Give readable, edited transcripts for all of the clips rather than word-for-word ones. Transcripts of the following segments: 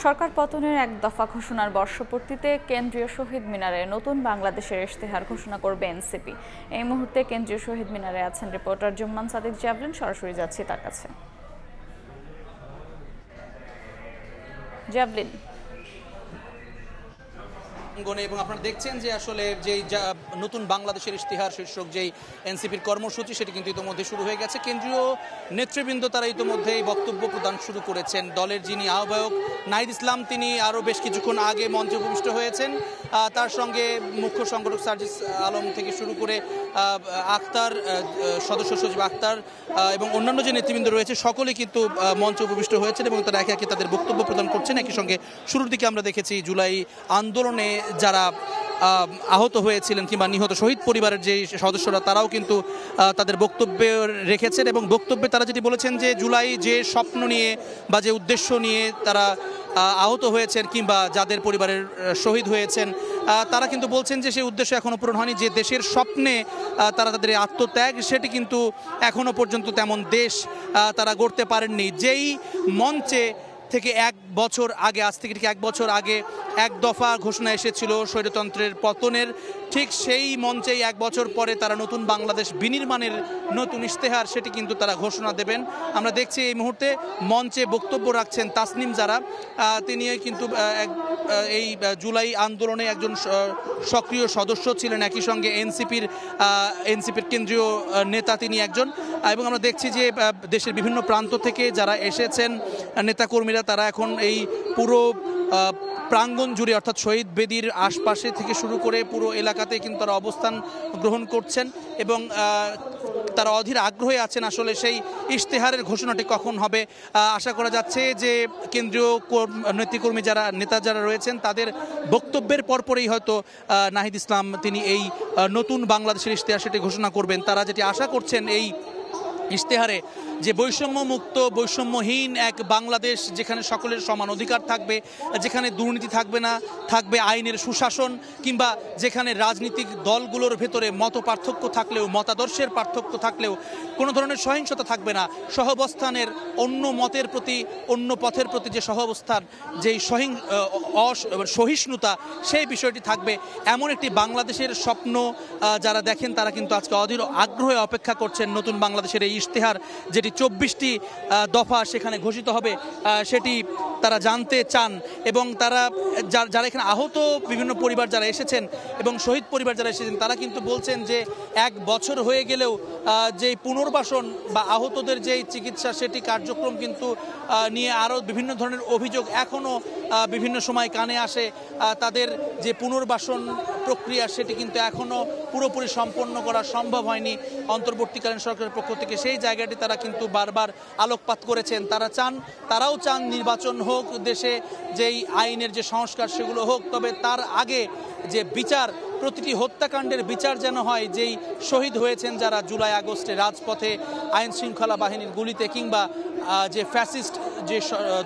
সরকার পতনের এক দফা ঘোষণার বর্ষপূর্তিতে কেন্দ্রীয় শহীদ মিনারে নতুন বাংলাদেশের ইশতেহার ঘোষণা করবে এনসিপি। এই মুহূর্তে কেন্দ্রীয় শহীদ মিনারে আছেন রিপোর্টার জুম্মান সাদিক জ্যাভলিন। সরাসরি যাচ্ছি তার কাছে। জ্যাভলিন, এবং আপনারা দেখছেন যে আসলে যেই নতুন বাংলাদেশের ইশতেহার শীর্ষক যেই এনসিপির কর্মসূচি সেটি কিন্তু ইতিমধ্যে শুরু হয়ে গেছে। কেন্দ্রীয় নেতৃবৃন্দ তারা ইতিমধ্যে বক্তব্য প্রদান শুরু করেছেন। দলের যিনি আহ্বায়ক নাহিদ ইসলাম তিনি আরও বেশ কিছুক্ষণ আগে মঞ্চে উপবিষ্ট হয়েছেন। তার সঙ্গে মুখ্য সংগঠক সার্জিস আলম থেকে শুরু করে আক্তার, সদস্য সচিব আক্তার এবং অন্যান্য যে নেতৃবৃন্দ রয়েছে সকলে কিন্তু মঞ্চে উপবিষ্ট হয়েছেন এবং তারা একে একে তাদের বক্তব্য প্রদান করছেন। একই সঙ্গে শুরুর দিকে আমরা দেখেছি জুলাই আন্দোলনে যারা আহত হয়েছিলেন কিংবা নিহত শহীদ পরিবারের যে সদস্যরা তারাও কিন্তু তাদের বক্তব্য রেখেছেন এবং বক্তব্যে তারা যেটি বলেছেন যে জুলাই যে স্বপ্ন নিয়ে বা যে উদ্দেশ্য নিয়ে তারা আহত হয়েছেন কিংবা যাদের পরিবারের শহীদ হয়েছেন তারা কিন্তু বলছেন যে সেই উদ্দেশ্য এখনও পূরণ হয়নি। যে দেশের স্বপ্নে তারা তাদের আত্মত্যাগ সেটি কিন্তু এখনও পর্যন্ত তেমন দেশ তারা গড়তে পারেননি। যেই মঞ্চে থেকে এক বছর আগে, আজ থেকে ঠিক এক বছর আগে এক দফা ঘোষণা এসেছিল স্বৈরতন্ত্রের পতনের, ঠিক সেই মঞ্চেই এক বছর পরে তারা নতুন বাংলাদেশ বিনির্মাণের নতুন ইশতেহার সেটি কিন্তু তারা ঘোষণা দেবেন। আমরা দেখছি এই মুহূর্তে মঞ্চে বক্তব্য রাখছেন তাসনিম যারা, তিনি কিন্তু এই জুলাই আন্দোলনে একজন সক্রিয় সদস্য ছিলেন, একই সঙ্গে এনসিপির কেন্দ্রীয় নেতা তিনি একজন। এবং আমরা দেখছি যে দেশের বিভিন্ন প্রান্ত থেকে যারা এসেছেন নেতাকর্মীরা তারা এখন এই পুরো প্রাঙ্গণ জুড়ে অর্থাৎ শহীদ বেদির আশপাশে থেকে শুরু করে পুরো এলাকাতে কিন্তু তারা অবস্থান গ্রহণ করছেন এবং তারা অধীর আগ্রহে আছেন আসলে সেই ইশতেহারের ঘোষণাটি কখন হবে। আশা করা যাচ্ছে যে কেন্দ্রীয় নেতৃকর্মী যারা নেতা যারা রয়েছেন তাদের বক্তব্যের পরপরই হয়তো নাহিদ ইসলাম তিনি এই নতুন বাংলাদেশের ইশতেহার সেটি ঘোষণা করবেন। তারা যেটি আশা করছেন এই ইশতেহারে যে বৈষম্য মুক্ত বৈষম্যহীন এক বাংলাদেশ, যেখানে সকলের সমান অধিকার থাকবে, যেখানে দুর্নীতি থাকবে না, থাকবে আইনের সুশাসন, কিংবা যেখানে রাজনৈতিক দলগুলোর ভেতরে মত পার্থক্য থাকলেও মতাদর্শের পার্থক্য থাকলেও কোনো ধরনের সহিংসতা থাকবে না, সহাবস্থানের অন্য মতের প্রতি অন্য পথের প্রতি যে সহাবস্থান যেই সহিষ্ণুতা সেই বিষয়টি থাকবে, এমন একটি বাংলাদেশের স্বপ্ন যারা দেখেন তারা কিন্তু আজকে অধীর আগ্রহে অপেক্ষা করছেন নতুন বাংলাদেশের এই ইশতেহার যেটি 24টি দফা সেখানে ঘোষিত হবে সেটি তারা জানতে চান। এবং তারা যারা এখানে আহত বিভিন্ন পরিবার যারা এসেছেন এবং শহীদ পরিবার যারা এসেছেন তারা কিন্তু বলছেন যে এক বছর হয়ে গেলেও যে পুনর্বাসন বা আহতদের যে চিকিৎসা সেটি কার্যক্রম কিন্তু নিয়ে আরও বিভিন্ন ধরনের অভিযোগ এখনও বিভিন্ন সময় কানে আসে। তাদের যে পুনর্বাসন প্রক্রিয়া সেটি কিন্তু এখনও পুরোপুরি সম্পন্ন করা সম্ভব হয়নি অন্তর্বর্তীকালীন সরকারের পক্ষ থেকে। সেই জায়গাটি তারা কিন্তু বারবার আলোকপাত করেছেন। তারাও চান নির্বাচন হোক, দেশে যেই আইনের যে সংস্কার সেগুলো হোক, তবে তার আগে যে বিচার, প্রতিটি হত্যাকাণ্ডের বিচার যেন হয়, যেই শহীদ হয়েছেন যারা জুলাই আগস্টে রাজপথে আইন শৃঙ্খলা বাহিনীর গুলিতে কিংবা যে ফ্যাসিস্ট যে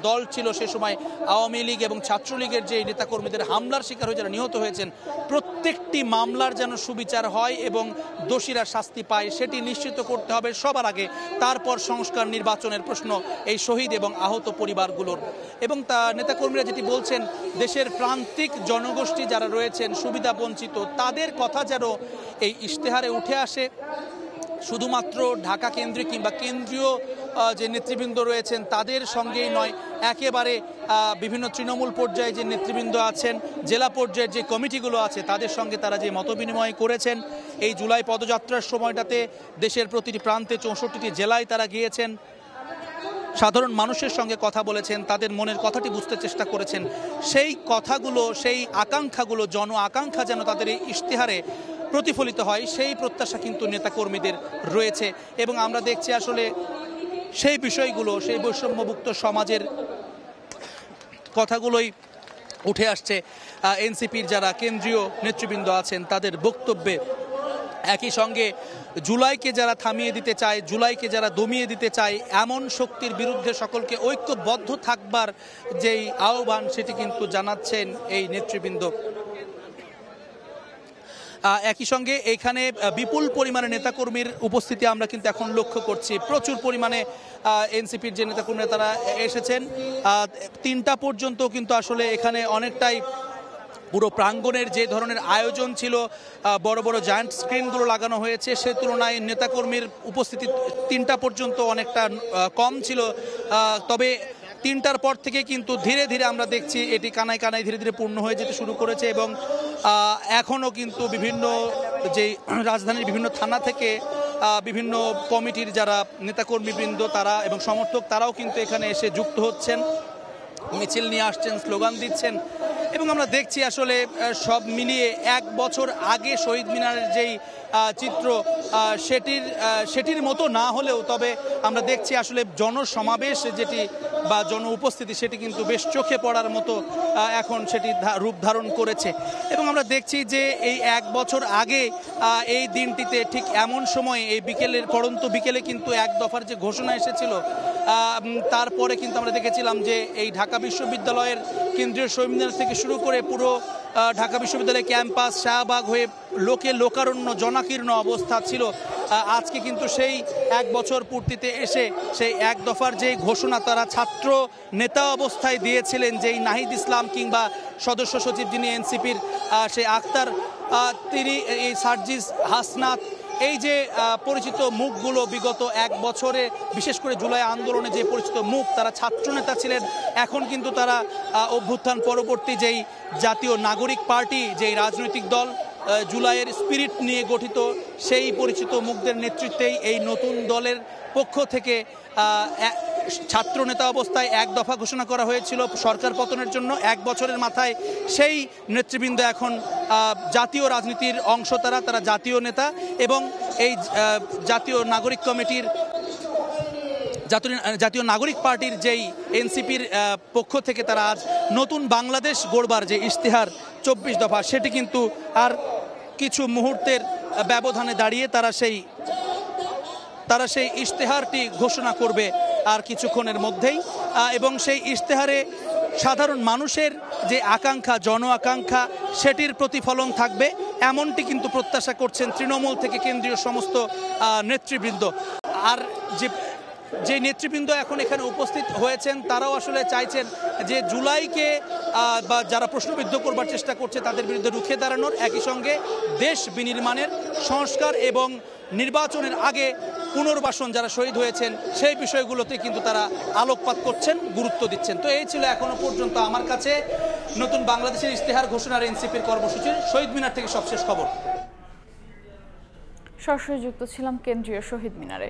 দল ছিল সে সময় আওয়ামী লীগ এবং ছাত্রলীগের যে নেতাকর্মীদের হামলার শিকার হয়ে যারা নিহত হয়েছেন, প্রত্যেকটি মামলার যেন সুবিচার হয় এবং দোষীরা শাস্তি পায় সেটি নিশ্চিত করতে হবে সবার আগে। তারপর সংস্কার নির্বাচনের প্রশ্ন এই শহীদ এবং আহত পরিবারগুলোর। এবং নেতাকর্মীরা যেটি বলছেন, দেশের প্রান্তিক জনগোষ্ঠী যারা রয়েছেন সুবিধা বঞ্চিত, তাদের কথা যেন এই ইশতেহারে উঠে আসে। শুধুমাত্র ঢাকা কেন্দ্রিক কিংবা কেন্দ্রীয় যে নেতৃবৃন্দ রয়েছেন তাদের সঙ্গেই নয়, একেবারে বিভিন্ন তৃণমূল পর্যায়ে যে নেতৃবৃন্দ আছেন, জেলা পর্যায়ের যে কমিটিগুলো আছে তাদের সঙ্গে তারা যে মতবিনিময় করেছেন। এই জুলাই পদযাত্রার সময়টাতে দেশের প্রতিটি প্রান্তে 64টি জেলায় তারা গিয়েছেন, সাধারণ মানুষের সঙ্গে কথা বলেছেন, তাদের মনের কথাটি বুঝতে চেষ্টা করেছেন। সেই কথাগুলো, সেই আকাঙ্ক্ষাগুলো, জন আকাঙ্ক্ষা যেন তাদের এই ইশতেহারে প্রতিফলিত হয় সেই প্রত্যাশা কিন্তু নেতাকর্মীদের রয়েছে। এবং আমরা দেখছি আসলে সেই বিষয়গুলো, সেই বৈষম্যমুক্ত সমাজের কথাগুলোই উঠে আসছে এনসিপির যারা কেন্দ্রীয় নেতৃবৃন্দ আছেন তাদের বক্তব্যে। একই সঙ্গে জুলাইকে যারা থামিয়ে দিতে চায়, জুলাইকে যারা দমিয়ে দিতে চায়, এমন শক্তির বিরুদ্ধে সকলকে ঐক্যবদ্ধ থাকবার যেই আহ্বান সেটি কিন্তু জানাচ্ছেন এই নেতৃবৃন্দ। একই সঙ্গে এখানে বিপুল পরিমাণে নেতাকর্মীর উপস্থিতি আমরা কিন্তু এখন লক্ষ্য করছি। প্রচুর পরিমাণে এনসিপির যে নেতাকর্মীরা তারা এসেছেন। 3টা পর্যন্ত কিন্তু আসলে এখানে অনেকটাই পুরো প্রাঙ্গণের যে ধরনের আয়োজন ছিল, বড় বড় জায়ান্ট স্ক্রিনগুলো লাগানো হয়েছে, সে তুলনায় নেতাকর্মীর উপস্থিতি 3টা পর্যন্ত অনেকটা কম ছিল। তবে 3টার পর থেকে কিন্তু ধীরে ধীরে আমরা দেখছি এটি কানায় কানায় ধীরে ধীরে পূর্ণ হয়ে যেতে শুরু করেছে এবং এখনও কিন্তু বিভিন্ন যে রাজধানীর বিভিন্ন থানা থেকে বিভিন্ন কমিটির যারা নেতাকর্মীবৃন্দ তারা এবং সমর্থক তারাও কিন্তু এখানে এসে যুক্ত হচ্ছেন, মিছিল নিয়ে আসছেন, স্লোগান দিচ্ছেন এবং আমরা দেখছি আসলে সব মিলিয়ে 1 বছর আগে শহীদ মিনারের যেই চিত্র সেটির মতো না হলেও তবে আমরা দেখছি আসলে জনসমাবেশ যেটি বা জন উপস্থিতি সেটি কিন্তু বেশ চোখে পড়ার মতো এখন সেটি রূপ ধারণ করেছে এবং আমরা দেখছি যে এই 1 বছর আগে এই দিনটিতে ঠিক এমন সময় এই পড়ন্ত বিকেলে কিন্তু 1 দফার যে ঘোষণা এসেছিল তারপরে কিন্তু আমরা দেখেছিলাম যে এই ঢাকা বিশ্ববিদ্যালয়ের কেন্দ্রীয় শহীদ মিনার থেকে শুরু করে পুরো ঢাকা বিশ্ববিদ্যালয় ক্যাম্পাস শাহবাগ হয়ে লোকারণ্য জনাকীর্ণ অবস্থা ছিল। আজকে কিন্তু সেই 1 বছর পূর্তিতে এসে সেই 1 দফার যে ঘোষণা তারা ছাত্র নেতা অবস্থায় দিয়েছিলেন, যেই নাহিদ ইসলাম কিংবা সদস্য সচিব যিনি এনসিপির সেই আক্তার, তিনি এই সার্জিস হাসনাত, এই যে পরিচিত মুখগুলো বিগত 1 বছরে বিশেষ করে জুলাই আন্দোলনে যে পরিচিত মুখ, তারা ছাত্রনেতা ছিলেন। এখন কিন্তু তারা অভ্যুত্থান পরবর্তী যেই জাতীয় নাগরিক পার্টি, যেই রাজনৈতিক দল জুলাইয়ের স্পিরিট নিয়ে গঠিত, সেই পরিচিত মুখদের নেতৃত্বেই এই নতুন দলের পক্ষ থেকে ছাত্র নেতা অবস্থায় 1 দফা ঘোষণা করা হয়েছিল সরকার পতনের জন্য। 1 বছরের মাথায় সেই নেতৃবৃন্দ এখন জাতীয় রাজনীতির অংশ, তারা জাতীয় নেতা এবং এই জাতীয় নাগরিক কমিটির জাতীয় নাগরিক পার্টির যেই এনসিপির পক্ষ থেকে তারা আজ নতুন বাংলাদেশ গড়বার যে ইশতেহার 24 দফা, সেটি কিন্তু আর কিছু মুহূর্তের ব্যবধানে দাঁড়িয়ে তারা সেই ইশতেহারটি ঘোষণা করবে আর কিছুক্ষণের মধ্যেই এবং সেই ইশতেহারে সাধারণ মানুষের যে আকাঙ্ক্ষা, জন আকাঙ্ক্ষা, সেটির প্রতিফলন থাকবে এমনটি কিন্তু প্রত্যাশা করছেন তৃণমূল থেকে কেন্দ্রীয় সমস্ত নেতৃবৃন্দ। আর যে নেতৃবৃন্দ এখন এখানে উপস্থিত হয়েছেন তারাও আসলে চাইছেন যে জুলাইকে বা যারা প্রশ্নবিদ্ধ করবার চেষ্টা করছে তাদের বিরুদ্ধে রুখে দাঁড়ানোর, একই সঙ্গে দেশ বিনির্মাণের, সংস্কার এবং নির্বাচনের আগে পুনর্বাসন যারা শহীদ হয়েছেন সেই বিষয়গুলোতে কিন্তু তারা আলোকপাত করছেন, গুরুত্ব দিচ্ছেন। তো এই ছিল এখনো পর্যন্ত আমার কাছে নতুন বাংলাদেশের ইশতেহার ঘোষণার এনসিপির কর্মসূচির শহীদ মিনার থেকে সবশেষ খবর। সরাসরি যুক্ত ছিলাম কেন্দ্রীয় শহীদ মিনারে।